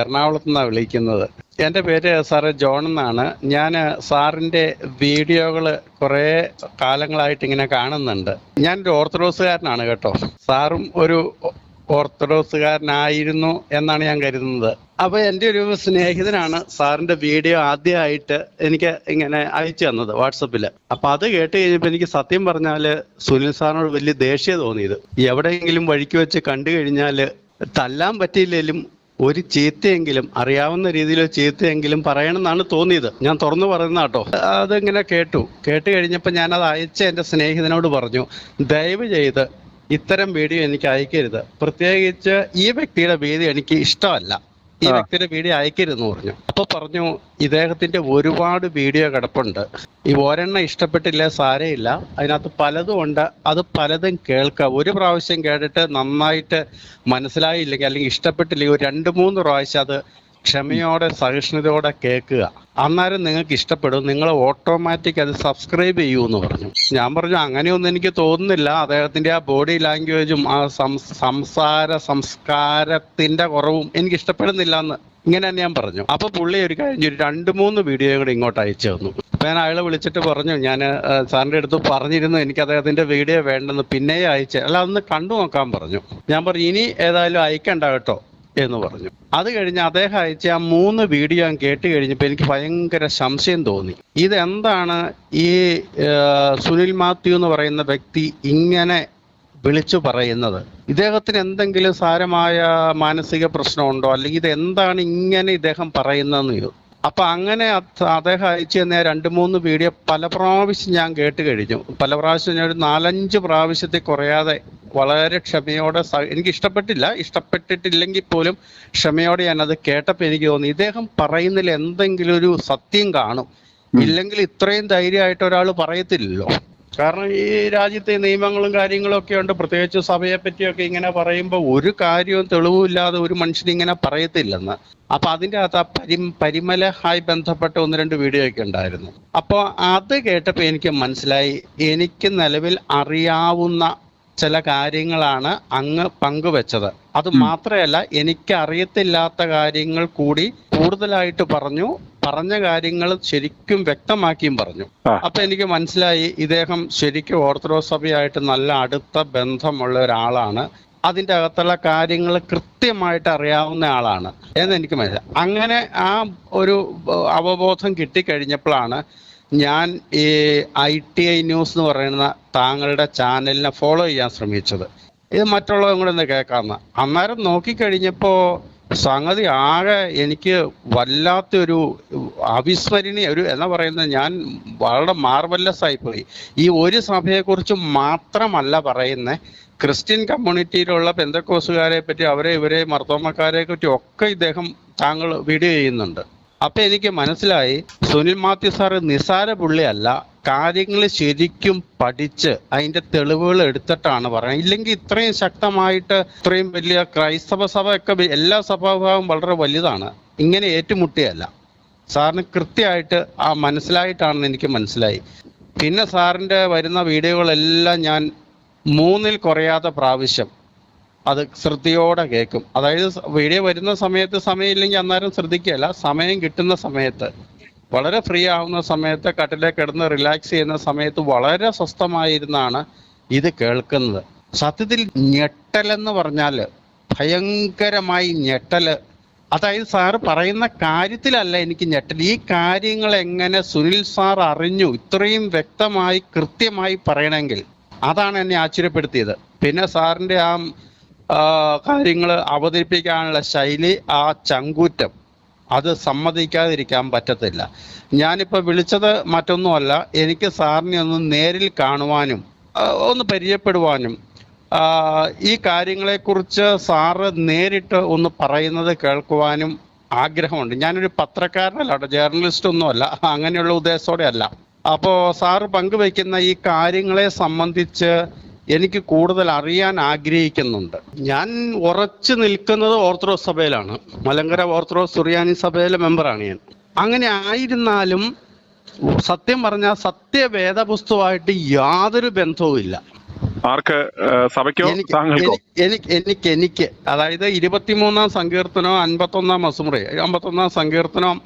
എറണാകുളത്ത് നിന്നാണ് വിളിക്കുന്നത്. എൻ്റെ പേര് സാറ് ജോൺ എന്നാണ്. ഞാൻ സാറിൻ്റെ വീഡിയോകൾ കുറേ കാലങ്ങളായിട്ട് ഇങ്ങനെ കാണുന്നുണ്ട്. ഞാനൊരു ഓർത്തഡോക്സുകാരനാണ് കേട്ടോ. സാറും ഒരു ഓർത്തഡോക്സുകാരനായിരുന്നു എന്നാണ് ഞാൻ കരുതുന്നത്. അപ്പോൾ എൻ്റെ ഒരു സ്നേഹിതനാണ് സാറിൻ്റെ വീഡിയോ ആദ്യമായിട്ട് എനിക്ക് ഇങ്ങനെ അയച്ചു തന്നത് വാട്സപ്പിൽ. അപ്പം അത് കേട്ട് കഴിഞ്ഞപ്പോൾ എനിക്ക് സത്യം പറഞ്ഞാൽ സുനിൽ സാറിനോട് വലിയ ദേഷ്യം തോന്നിയത്. എവിടെയെങ്കിലും വഴിക്ക് വെച്ച് കണ്ടു കഴിഞ്ഞാൽ തല്ലാൻ പറ്റിയില്ലെങ്കിലും ഒരു ചീത്തയെങ്കിലും, അറിയാവുന്ന രീതിയിൽ ചീത്തയെങ്കിലും പറയണമെന്നാണ് തോന്നിയത്. ഞാൻ തുറന്നു പറയുന്ന കേട്ടോ. അതിങ്ങനെ കേട്ട് കഴിഞ്ഞപ്പോൾ ഞാനത് അയച്ച എൻ്റെ സ്നേഹിതനോട് പറഞ്ഞു, ദയവ് ചെയ്ത് ഇത്തരം വീഡിയോ എനിക്ക് അയക്കരുത്, പ്രത്യേകിച്ച് ഈ വ്യക്തിയുടെ വീഡിയോ എനിക്ക് ഇഷ്ടമല്ല, ഈ വ്യക്തിയുടെ വീഡിയോ അയക്കരുതെന്ന് പറഞ്ഞു. അപ്പോൾ പറഞ്ഞു, ഇദ്ദേഹത്തിന്റെ ഒരുപാട് വീഡിയോ കിടപ്പുണ്ട്, ഈ ഒരെണ്ണം ഇഷ്ടപ്പെട്ടില്ല സാരയില്ല, അതിനകത്ത് പലതും ഉണ്ട്, അത് പലതും കേൾക്കുക. ഒരു പ്രാവശ്യം കേട്ടിട്ട് നന്നായിട്ട് മനസ്സിലായില്ലെങ്കിൽ അല്ലെങ്കിൽ ഇഷ്ടപ്പെട്ടില്ലെങ്കിൽ ഒരു 2-3 പ്രാവശ്യം അത് ക്ഷമയോടെ സഹിഷ്ണുതയോടെ കേൾക്കുക. അന്നേരം നിങ്ങൾക്ക് ഇഷ്ടപ്പെടും, നിങ്ങൾ ഓട്ടോമാറ്റിക് അത് സബ്സ്ക്രൈബ് ചെയ്യൂ എന്ന് പറഞ്ഞു. ഞാൻ പറഞ്ഞു, അങ്ങനെയൊന്നും എനിക്ക് തോന്നുന്നില്ല, അദ്ദേഹത്തിന്റെ ആ ബോഡി ലാംഗ്വേജും ആ സംസ്കാരത്തിന്റെ കുറവും എനിക്ക് ഇഷ്ടപ്പെടുന്നില്ല എന്ന് ഇങ്ങനെ തന്നെ ഞാൻ പറഞ്ഞു. അപ്പൊ പുള്ളി ഒരു കാര്യം 2-3 വീഡിയോ കൂടെ ഇങ്ങോട്ട് അയച്ചു തന്നു. അപ്പൊ ഞാൻ അയാളെ വിളിച്ചിട്ട് പറഞ്ഞു, ഞാൻ സാറിന്റെ അടുത്ത് പറഞ്ഞിരുന്നു എനിക്ക് അദ്ദേഹത്തിന്റെ വീഡിയോ വേണ്ടെന്ന്, പിന്നെ അയച്ചു, അല്ല അതൊന്ന് കണ്ടു നോക്കാൻ പറഞ്ഞു. ഞാൻ പറഞ്ഞു, ഇനി ഏതായാലും അയക്കണ്ട കേട്ടോ എന്ന് പറഞ്ഞു. അത് കഴിഞ്ഞ് അദ്ദേഹം അയച്ച ആ 3 വീഡിയോ ഞാൻ കേട്ട് കഴിഞ്ഞപ്പോൾ എനിക്ക് ഭയങ്കര സംശയം തോന്നി. ഇതെന്താണ് ഈ സുനിൽ മാത്യു എന്ന് പറയുന്ന വ്യക്തി ഇങ്ങനെ വിളിച്ചു പറയുന്നത്? ഇദ്ദേഹത്തിന് എന്തെങ്കിലും സാരമായ മാനസിക പ്രശ്നമുണ്ടോ, അല്ലെങ്കിൽ ഇത് എന്താണ് ഇങ്ങനെ ഇദ്ദേഹം പറയുന്നതെന്ന്. അപ്പൊ അങ്ങനെ അദ്ദേഹം അയച്ചു തന്നെ 2-3 വീഡിയോ പല പ്രാവശ്യം ഞാൻ കേട്ട് കഴിഞ്ഞു. പല പ്രാവശ്യം ഞാൻ ഒരു 4-5 പ്രാവശ്യത്തിൽ കുറയാതെ വളരെ ക്ഷമയോടെ, എനിക്ക് ഇഷ്ടപ്പെട്ടിട്ടില്ലെങ്കിൽ പോലും ക്ഷമയോടെ ഞാനത് കേട്ടപ്പോൾ എനിക്ക് തോന്നി ഇദ്ദേഹം പറയുന്നതിൽ എന്തെങ്കിലും ഒരു സത്യം കാണും, ഇല്ലെങ്കിൽ ഇത്രയും ധൈര്യമായിട്ട് ഒരാൾ പറയത്തില്ലല്ലോ. കാരണം ഈ രാജ്യത്തെ നിയമങ്ങളും കാര്യങ്ങളും ഒക്കെ ഉണ്ട്, പ്രത്യേകിച്ച് സഭയെ പറ്റിയൊക്കെ ഇങ്ങനെ പറയുമ്പോൾ ഒരു കാര്യവും തെളിവുമില്ലാതെ ഒരു മനുഷ്യൻ ഇങ്ങനെ പറയത്തില്ലെന്ന്. അപ്പൊ അതിൻ്റെ അകത്ത് ആ പരിമലഹായി ബന്ധപ്പെട്ട 1-2 വീഡിയോ ഒക്കെ ഉണ്ടായിരുന്നു. അപ്പോൾ അത് കേട്ടപ്പോൾ എനിക്ക് മനസ്സിലായി, എനിക്ക് നിലവിൽ അറിയാവുന്ന ചില കാര്യങ്ങളാണ് അങ്ങ് പങ്കുവെച്ചത്. അത് മാത്രമല്ല, എനിക്ക് അറിയത്തില്ലാത്ത കാര്യങ്ങൾ കൂടി കൂടുതലായിട്ട് പറഞ്ഞ കാര്യങ്ങൾ ശരിക്കും വ്യക്തമാക്കിയും പറഞ്ഞു. അപ്പൊ എനിക്ക് മനസ്സിലായി ഇദ്ദേഹം ശരിക്കും ഓർത്തഡോക്സ് സഭയായിട്ട് നല്ല അടുത്ത ബന്ധമുള്ള ഒരാളാണ്, അതിൻ്റെ അകത്തുള്ള കാര്യങ്ങൾ കൃത്യമായിട്ട് അറിയാവുന്ന ആളാണ് എന്ന് എനിക്ക് മനസ്സിലായി. അങ്ങനെ ആ ഒരു അവബോധം കിട്ടിക്കഴിഞ്ഞപ്പോഴാണ് ഞാൻ ഈ ITI ന്യൂസ് എന്ന് പറയുന്ന താങ്കളുടെ ചാനലിനെ ഫോളോ ചെയ്യാൻ ശ്രമിച്ചത്. ഇത് മറ്റുള്ളവരും കൂടെ ഒന്ന് കേൾക്കാമെന്ന്. അന്നേരം നോക്കിക്കഴിഞ്ഞപ്പോൾ സംഗതി ആകെ എനിക്ക് വല്ലാത്തൊരു അവിസ്മരണീയ എന്നാ പറയുന്നത്, ഞാൻ വളരെ മാർവല്ലസ് ആയിപ്പോയി. ഈ ഒരു സഭയെക്കുറിച്ച് മാത്രമല്ല പറയുന്നത്, ക്രിസ്ത്യൻ കമ്മ്യൂണിറ്റിയിലുള്ള പെന്തക്കോസുകാരെ പറ്റി, ഇവരെ മർത്തോമക്കാരെ പറ്റി ഒക്കെ താങ്കൾ വീഡിയോ ചെയ്യുന്നുണ്ട്. അപ്പൊ എനിക്ക് മനസ്സിലായി സുനിൽ മാത്യു സാറ് നിസാര പുള്ളിയല്ല, കാര്യങ്ങൾ ശരിക്കും പഠിച്ച് അതിന്റെ തെളിവുകൾ എടുത്തിട്ടാണ് പറയുന്നത്. ഇല്ലെങ്കിൽ ഇത്രയും ശക്തമായിട്ട്, ഇത്രയും വലിയ ക്രൈസ്തവ സഭ ഒക്കെ എല്ലാ സഭാഭാവം വളരെ വലുതാണ്, ഇങ്ങനെ ഏറ്റുമുട്ടിയല്ല. സാറിന് കൃത്യമായിട്ട് മനസ്സിലായിട്ടാണെന്ന് എനിക്ക് മനസ്സിലായി. പിന്നെ സാറിന്റെ വരുന്ന വീഡിയോകളെല്ലാം ഞാൻ 3-ൽ കുറയാത്ത പ്രാവശ്യം അത് ശ്രദ്ധയോടെ കേൾക്കും. അതായത് വീഡിയോ വരുന്ന സമയത്ത് സമയമില്ലെങ്കിൽ അന്നേരം ശ്രദ്ധിക്കുകയല്ല, സമയം കിട്ടുന്ന സമയത്ത്, വളരെ ഫ്രീ ആവുന്ന സമയത്ത്, കട്ടിലേക്ക് കിടന്ന് റിലാക്സ് ചെയ്യുന്ന സമയത്ത് വളരെ സ്വസ്ഥമായിരുന്നാണ് ഇത് കേൾക്കുന്നത്. സത്യത്തിൽ ഞെട്ടലെന്ന് പറഞ്ഞാൽ ഭയങ്കരമായി ഞെട്ടല്. അതായത് സാറ് പറയുന്ന കാര്യത്തിലല്ല എനിക്ക് ഞെട്ടൽ, ഈ കാര്യങ്ങൾ എങ്ങനെ സുനിൽ സാർ അറിഞ്ഞു ഇത്രയും വ്യക്തമായി കൃത്യമായി പറയണമെങ്കിൽ, അതാണ് എന്നെ ആശ്ചര്യപ്പെടുത്തിയത്. പിന്നെ സാറിൻ്റെ കാര്യങ്ങൾ അവതരിപ്പിക്കാനുള്ള ശൈലി, ആ ചങ്കൂറ്റം, അത് സമ്മതിക്കാതിരിക്കാൻ പറ്റത്തില്ല. ഞാനിപ്പോൾ വിളിച്ചത് മറ്റൊന്നുമല്ല, എനിക്ക് സാറിനെ ഒന്ന് നേരിൽ കാണുവാനും ഒന്ന് പരിചയപ്പെടുവാനും ഈ കാര്യങ്ങളെക്കുറിച്ച് സാറ് നേരിട്ട് ഒന്ന് പറയുന്നത് കേൾക്കുവാനും ആഗ്രഹമുണ്ട്. ഞാനൊരു പത്രക്കാരനല്ല, ജേർണലിസ്റ്റ് ഒന്നുമല്ല, അങ്ങനെയുള്ള ഉദ്ദേശത്തോടെ അല്ല. അപ്പോൾ സാറ് പങ്കുവയ്ക്കുന്ന ഈ കാര്യങ്ങളെ സംബന്ധിച്ച് എനിക്ക് കൂടുതൽ അറിയാൻ ആഗ്രഹിക്കുന്നുണ്ട്. ഞാൻ ഉറച്ചു നിൽക്കുന്നത് ഓർത്തഡോക്സ് സഭയിലാണ്, മലങ്കര ഓർത്തഡോക്സ് സുറിയാനി സഭയിലെ മെമ്പറാണ് ഞാൻ. അങ്ങനെ ആയിരുന്നാലും സത്യം പറഞ്ഞാൽ സത്യവേദപുസ്തകമായിട്ട് യാതൊരു ബന്ധവുമില്ല. ആർക്ക്? സഭയ്ക്കോ എനിക്ക് താങ്കൾക്കോ? എനിക്ക് അതായത് 23-ാം സങ്കീർത്തനോ 51-ാം മസുമുറി 51-ാം സങ്കീർത്തനം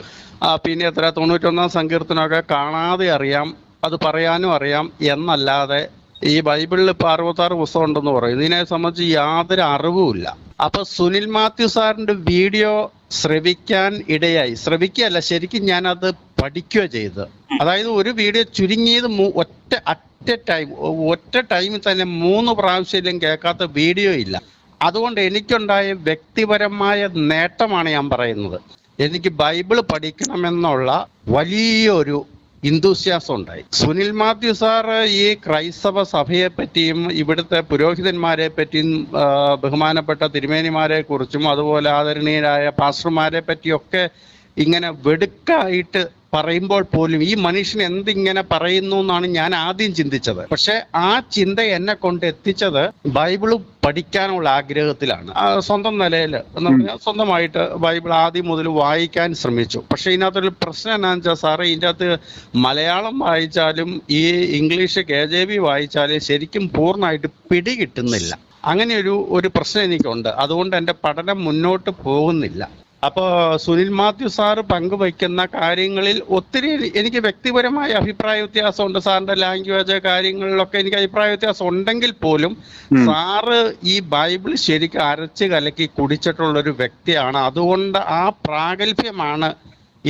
പിന്നെ എത്ര 91-ാം സങ്കീർത്തനമൊക്കെ കാണാതെ അറിയാം, അത് പറയാനും അറിയാം എന്നല്ലാതെ ഈ ബൈബിളിൽ ഇപ്പോൾ 66 പുസ്തകം ഉണ്ടെന്ന് പറയും, ഇതിനെ സംബന്ധിച്ച് യാതൊരു അറിവുമില്ല. അപ്പൊ സുനിൽ മാത്യു സാറിന്റെ വീഡിയോ ശ്രവിക്കാൻ ഇടയായി, ശ്രവിക്കുകയല്ല ശരിക്കും ഞാനത് പഠിക്കുകയോ ചെയ്ത്. അതായത് ഒരു വീഡിയോ ചുരുങ്ങിയത് ഒറ്റ ടൈമിൽ തന്നെ 3 പ്രാവശ്യം കേൾക്കാത്ത വീഡിയോ ഇല്ല. അതുകൊണ്ട് എനിക്കുണ്ടായ വ്യക്തിപരമായ നേട്ടമാണ് ഞാൻ പറയുന്നത്. എനിക്ക് ബൈബിൾ പഠിക്കണമെന്നുള്ള വലിയൊരു ഇന്തൂസ്യാസം ഉണ്ടായി. സുനിൽ മാത്യു സാർ ഈ ക്രൈസ്തവ സഭയെ പറ്റിയും ഇവിടുത്തെ പുരോഹിതന്മാരെ പറ്റിയും ബഹുമാനപ്പെട്ട തിരുമേനിമാരെ കുറിച്ചും അതുപോലെ ആദരണീയരായ പാസ്റ്റർമാരെ പറ്റിയൊക്കെ ഇങ്ങനെ വെടുക്കായിട്ട് പറയുമ്പോൾ പോലും ഈ മനുഷ്യൻ എന്തിങ്ങനെ പറയുന്നു എന്നാണ് ഞാൻ ആദ്യം ചിന്തിച്ചത്. പക്ഷെ ആ ചിന്ത എന്നെ കൊണ്ട് എത്തിച്ചത് ബൈബിള് പഠിക്കാനുള്ള ആഗ്രഹത്തിലാണ്. സ്വന്തം നിലയിൽ എന്ന് പറഞ്ഞാൽ സ്വന്തമായിട്ട് ബൈബിൾ ആദ്യം മുതൽ വായിക്കാൻ ശ്രമിച്ചു. പക്ഷെ ഇതിനകത്തൊരു പ്രശ്നം എന്താണെന്ന് വെച്ചാൽ സാറേ, ഇതിൻ്റെ അകത്ത് മലയാളം വായിച്ചാലും ഈ ഇംഗ്ലീഷ് KJV വായിച്ചാലും ശരിക്കും പൂർണ്ണമായിട്ട് പിടികിട്ടുന്നില്ല. അങ്ങനെ ഒരു പ്രശ്നം എനിക്കുണ്ട്. അതുകൊണ്ട് എൻ്റെ പഠനം മുന്നോട്ട് പോകുന്നില്ല. അപ്പോൾ സുനിൽ മാത്യു സാറ് പങ്കുവയ്ക്കുന്ന കാര്യങ്ങളിൽ ഒത്തിരി എനിക്ക് വ്യക്തിപരമായ അഭിപ്രായ വ്യത്യാസമുണ്ട്. സാറിന്റെ ലാംഗ്വേജ് കാര്യങ്ങളിലൊക്കെ എനിക്ക് അഭിപ്രായ വ്യത്യാസം ഉണ്ടെങ്കിൽ പോലും സാറ് ഈ ബൈബിൾ ശരിക്കും അരച്ച് കലക്കി കുടിച്ചിട്ടുള്ളൊരു വ്യക്തിയാണ്. അതുകൊണ്ട് ആ പ്രാഗൽഭ്യമാണ്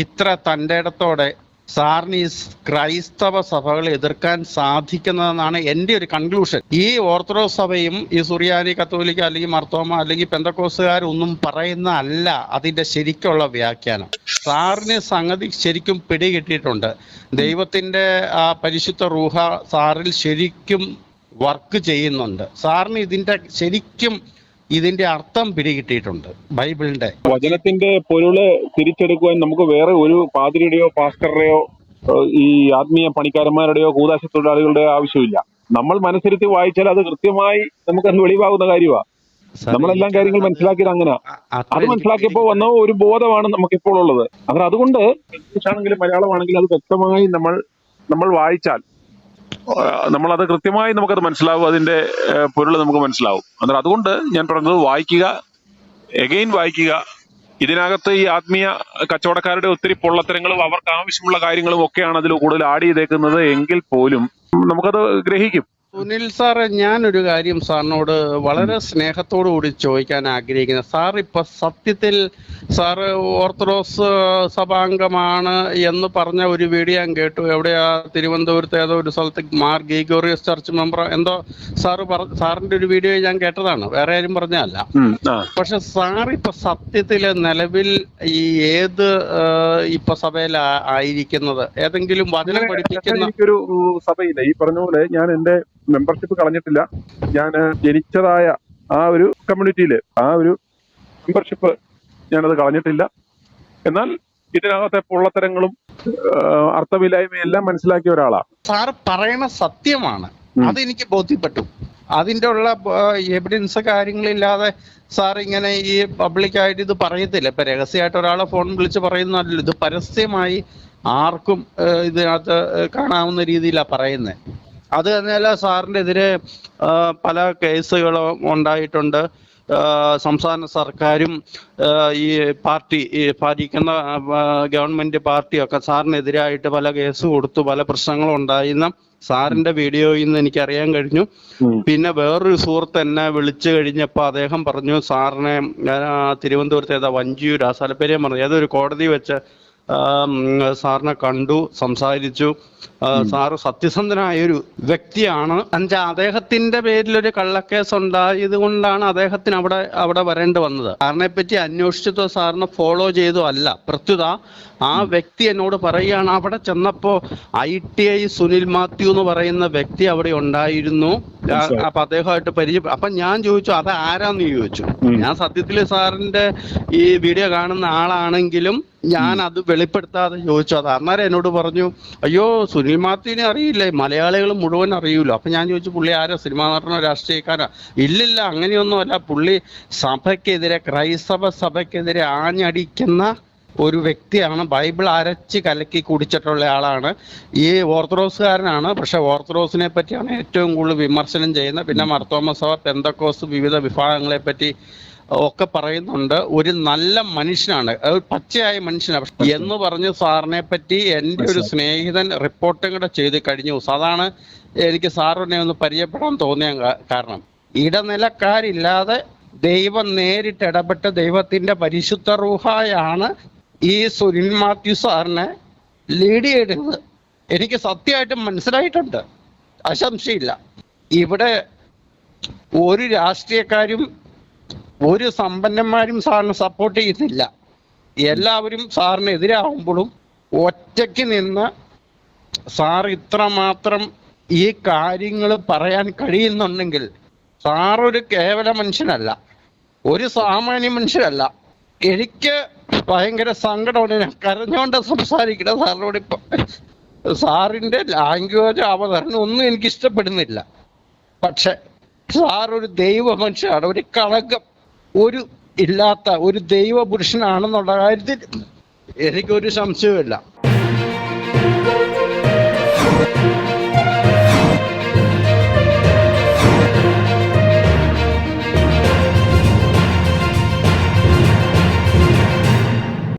ഇത്ര തൻ്റെ ഇടത്തോടെ സാറിന് ഈ ക്രൈസ്തവ സഭകളെ എതിർക്കാൻ സാധിക്കുന്നതെന്നാണ് എൻ്റെ ഒരു കൺക്ലൂഷൻ. ഈ ഓർത്തഡോക്സ് സഭയും ഈ സുറിയാനി കത്തോലിക്ക അല്ലെങ്കിൽ മർത്തോമ അല്ലെങ്കിൽ പെന്തക്കോസ്തുകാരൊന്നും പറയുന്ന അല്ല അതിൻ്റെ ശരിക്കുള്ള വ്യാഖ്യാനം. സാറിന് സംഗതി ശരിക്കും പിടികിട്ടിയിട്ടുണ്ട്. ദൈവത്തിൻ്റെ ആ പരിശുദ്ധ റൂഹ സാറിൽ ശരിക്കും വർക്ക് ചെയ്യുന്നുണ്ട്. സാറിന് ഇതിന്റെ അർത്ഥം പിടികിട്ടിയിട്ടുണ്ട്. ബൈബിളിന്റെ വചനത്തിന്റെ പൊരുള് തിരിച്ചെടുക്കുവാൻ നമുക്ക് വേറെ ഒരു പാതിരിയുടെയോ പാസ്റ്ററുടെയോ ഈ ആത്മീയ പണിക്കാരന്മാരുടെയോ കൂദാശ തൊഴിലാളികളുടെയോ ആവശ്യമില്ല. നമ്മൾ മനസ്സിരുത്തി വായിച്ചാൽ അത് കൃത്യമായി നമുക്കത് വെളിവാകുന്ന കാര്യമാണ്. നമ്മളെല്ലാം കാര്യങ്ങൾ മനസ്സിലാക്കിയത് അങ്ങനെ. അത് മനസ്സിലാക്കിയപ്പോൾ വന്ന ഒരു ബോധമാണ് നമുക്കിപ്പോൾ ഉള്ളത്. അതുകൊണ്ട് ഇംഗ്ലീഷാണെങ്കിലും മലയാളമാണെങ്കിലും അത് വ്യക്തമായി നമ്മൾ വായിച്ചാൽ നമ്മളത് കൃത്യമായി നമുക്കത് മനസ്സിലാവും, അതിന്റെ പൊരുൾ നമുക്ക് മനസ്സിലാവും. അതുകൊണ്ട് ഞാൻ പറഞ്ഞത് വായിക്കുക, എഗെയിൻ വായിക്കുക. ഇതിനകത്ത് ഈ ആത്മീയ കച്ചവടക്കാരുടെ ഒത്തിരി പൊള്ളത്തരങ്ങളും അവർക്ക് ആവശ്യമുള്ള കാര്യങ്ങളും ഒക്കെയാണ് അതിൽ കൂടുതൽ ആഡ് ചെയ്തേക്കുന്നത് എങ്കിൽ പോലും നമുക്കത് ഗ്രഹിക്കും. സുനിൽ സാറ്, ഞാനൊരു കാര്യം സാറിനോട് വളരെ സ്നേഹത്തോടു കൂടി ചോദിക്കാൻ ആഗ്രഹിക്കുന്നത്, സാർ ഇപ്പൊ സത്യത്തിൽ സാറ് ഓർത്തഡോക്സ് സഭാംഗമാണ് എന്ന് പറഞ്ഞ ഒരു വീഡിയോ ഞാൻ കേട്ടു. എവിടെയാ, തിരുവനന്തപുരത്ത് ഏതോ ഒരു സ്ഥലത്ത് മാർ ഗ്രിഗോറിയസ് ചർച്ച് മെമ്പർ എന്തോ സാറിന്റെ ഒരു വീഡിയോ ഞാൻ കേട്ടതാണ്, വേറെ ആരും പറഞ്ഞല്ല. പക്ഷെ സാർ ഇപ്പൊ സത്യത്തില് നിലവിൽ ഈ ഏത് ഇപ്പൊ സഭയിലായിരിക്കുന്നത്? ഏതെങ്കിലും വചനം പഠിപ്പിക്കുന്ന ഒരു സഭയില്ല. ഈ പറഞ്ഞ പോലെ ഞാൻ എന്റെ മെമ്പർഷിപ്പ് കളഞ്ഞിട്ടില്ല. ഞാൻ ജനിച്ചതായ ആ ഒരു കമ്മ്യൂണിറ്റിയില് ആ ഒരു മെമ്പർഷിപ്പ് ഞാനത് കളഞ്ഞിട്ടില്ല. എന്നാൽ ഇതിനകത്തെ പൊള്ളത്തരങ്ങളും അർത്ഥമില്ലായ്മയും എല്ലാം മനസ്സിലാക്കിയ ഒരാളാണ്. സാർ പറയണ സത്യമാണ്, അതെനിക്ക് ബോധ്യപ്പെട്ടു. അതിൻ്റെ ഉള്ള എവിഡൻസ് കാര്യങ്ങളില്ലാതെ സാർ ഇങ്ങനെ ഈ പബ്ലിക്കായിട്ട് ഇത് പറയത്തില്ല. ഇപ്പൊ രഹസ്യമായിട്ട് ഒരാളെ ഫോൺ വിളിച്ച് പറയുന്നതല്ലോ, ഇത് പരസ്യമായി ആർക്കും ഇതിനകത്ത് കാണാവുന്ന രീതിയിലാണ് പറയുന്നത്. അത് തന്നെയല്ല, സാറിൻ്റെ എതിരെ പല കേസുകളും ഉണ്ടായിട്ടുണ്ട്. സംസ്ഥാന സർക്കാരും ഈ ഭരിക്കുന്ന ഗവൺമെന്റ് പാർട്ടിയൊക്കെ സാറിനെതിരായിട്ട് പല കേസ് കൊടുത്തു, പല പ്രശ്നങ്ങളും ഉണ്ടായിരുന്ന സാറിന്റെ വീഡിയോയിൽ നിന്ന് എനിക്കറിയാൻ കഴിഞ്ഞു. പിന്നെ വേറൊരു സുഹൃത്ത് എന്നെ വിളിച്ചു കഴിഞ്ഞപ്പോൾ അദ്ദേഹം പറഞ്ഞു, സാറിനെ തിരുവനന്തപുരത്ത് ഏതാ വഞ്ചിയൂർ ആ സ്ഥലപ്പേരെയും പറഞ്ഞു, ഏതൊരു കോടതി വെച്ച് സാറിനെ കണ്ടു, സംസാരിച്ചു. സാറ് സത്യസന്ധനായൊരു വ്യക്തിയാണ്. എന്നുവെച്ചാൽ അദ്ദേഹത്തിന്റെ പേരിലൊരു കള്ളക്കേസ് ഉണ്ടായത് കൊണ്ടാണ് അദ്ദേഹത്തിന് അവിടെ വരേണ്ടി വന്നത്. സാറിനെ പറ്റി അന്വേഷിച്ചതോ സാറിനെ ഫോളോ ചെയ്തോ അല്ല. പ്രത്യുത ആ വ്യക്തി എന്നോട് പറയുകയാണ്, അവിടെ ചെന്നപ്പോ ITI സുനിൽ മാത്യു എന്ന് പറയുന്ന വ്യക്തി അവിടെ ഉണ്ടായിരുന്നു. അപ്പൊ അദ്ദേഹമായിട്ട് പരിചയം. അപ്പൊ ഞാൻ ചോദിച്ചു, അത് ആരാന്ന് ചോദിച്ചു. ഞാൻ സത്യത്തില് സാറിന്റെ ഈ വീഡിയോ കാണുന്ന ആളാണെങ്കിലും ഞാൻ അത് വെളിപ്പെടുത്താതെ ചോദിച്ചു. അത് അന്നേരം എന്നോട് പറഞ്ഞു, അയ്യോ സുനിൽ മാത്യുവിനെ അറിയില്ലേ, മലയാളികൾ മുഴുവൻ അറിയൂലോ. അപ്പൊ ഞാൻ ചോദിച്ചു, പുള്ളി ആരാ, സിനിമാ നടനോ രാഷ്ട്രീയക്കാരോ? ഇല്ലില്ല, അങ്ങനെയൊന്നുമല്ല. പുള്ളി സഭയ്ക്കെതിരെ, ക്രൈസ്തവ സഭയ്ക്കെതിരെ ആഞ്ഞടിക്കുന്ന ഒരു വ്യക്തിയാണ്. ബൈബിൾ അരച്ച് കലക്കി കുടിച്ചിട്ടുള്ള ആളാണ്. ഈ ഓർത്തഡോക്സുകാരനാണ്, പക്ഷെ ഓർത്തഡോക്സിനെ പറ്റിയാണ് ഏറ്റവും കൂടുതൽ വിമർശനം ചെയ്യുന്നത്. പിന്നെ മർത്തോമ സഭ, പെന്തക്കോസ്, വിവിധ വിഭാഗങ്ങളെ പറ്റി ഒക്കെ പറയുന്നുണ്ട്. ഒരു നല്ല മനുഷ്യനാണ്, ഒരു പച്ചയായ മനുഷ്യനാണ്. എന്ന് പറഞ്ഞ് സാറിനെ പറ്റി എൻ്റെ ഒരു സ്നേഹിതൻ റിപ്പോർട്ടും കൂടെ ചെയ്ത് കഴിഞ്ഞ ദിവസം. അതാണ് എനിക്ക് സാറിനെ ഒന്ന് പരിചയപ്പെടാൻ തോന്നിയ കാരണം. ഇടനിലക്കാരില്ലാതെ ദൈവം നേരിട്ട് ഇടപെട്ട് ദൈവത്തിന്റെ പരിശുദ്ധ റൂഹായാണ് ഈ സുനിൽ മാത്യു സാറിനെ ലീഡ് ചെയ്തിരുന്നത്. എനിക്ക് സത്യമായിട്ടും മനസ്സിലായിട്ടുണ്ട്, അസംശയില്ല. ഇവിടെ ഒരു രാഷ്ട്രീയക്കാരും ഒരു സമ്പന്നന്മാരും സാറിന് സപ്പോർട്ട് ചെയ്യുന്നില്ല. എല്ലാവരും സാറിന് എതിരാകുമ്പോഴും ഒറ്റയ്ക്ക് നിന്ന് സാർ ഇത്രമാത്രം ഈ കാര്യങ്ങൾ പറയാൻ കഴിയുന്നുണ്ടെങ്കിൽ സാറൊരു കേവല മനുഷ്യനല്ല, ഒരു സാമാന്യ മനുഷ്യരല്ല. എനിക്ക് ഭയങ്കര സങ്കടമുണ്ട്. ഞാൻ കരഞ്ഞുകൊണ്ട് സംസാരിക്കണം സാറിനോട്. ഇപ്പം സാറിൻ്റെ ലാംഗ്വേജ് അവതരണം ഒന്നും എനിക്ക് ഇഷ്ടപ്പെടുന്നില്ല. പക്ഷെ സാർ ഒരു ദൈവ മനുഷ്യനാണ്, ഒരു കളങ്കം ഒരു ഇല്ലാത്ത ഒരു ദൈവ പുരുഷനാണെന്നുള്ള കാര്യത്തിൽ എനിക്കൊരു സംശയവുമില്ല.